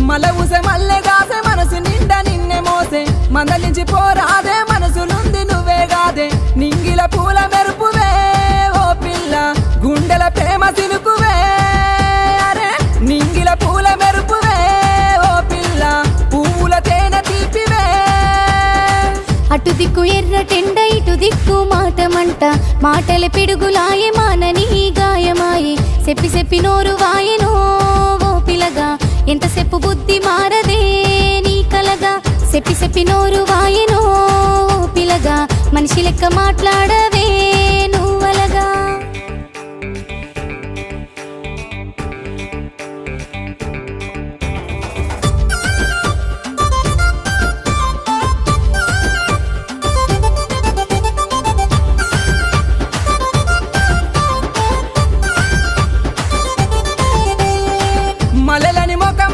మల ఊసే మల్లె గాసే మనసు నిండా నిన్నే మోసే మందలించి పోరాదే మనసులుంది నువ్వే గాదే నింగిల పూల మెరుపువే ఓ పిల్ల గుండెల ప్రేమ సినుకువే అరే నింగిల పూల మెరుపువే ఓ పిల్ల పువ్వుల తేనె తీపివే అటు దిక్కు ఎర్రటెండ ఇటు దిక్కు మాటమంట మాటల పిడుగులాయే మానని గాయమాయే చెప్పి చెప్పి నోరు వాయెనో ఓ పిలగా ఎంతసేపు బుద్ధి మారదే నీ కలగా చెప్పి చెప్పి నోరు వాయెనో ఓ పిలగా మనిషి లెక్క మాట్లాడవే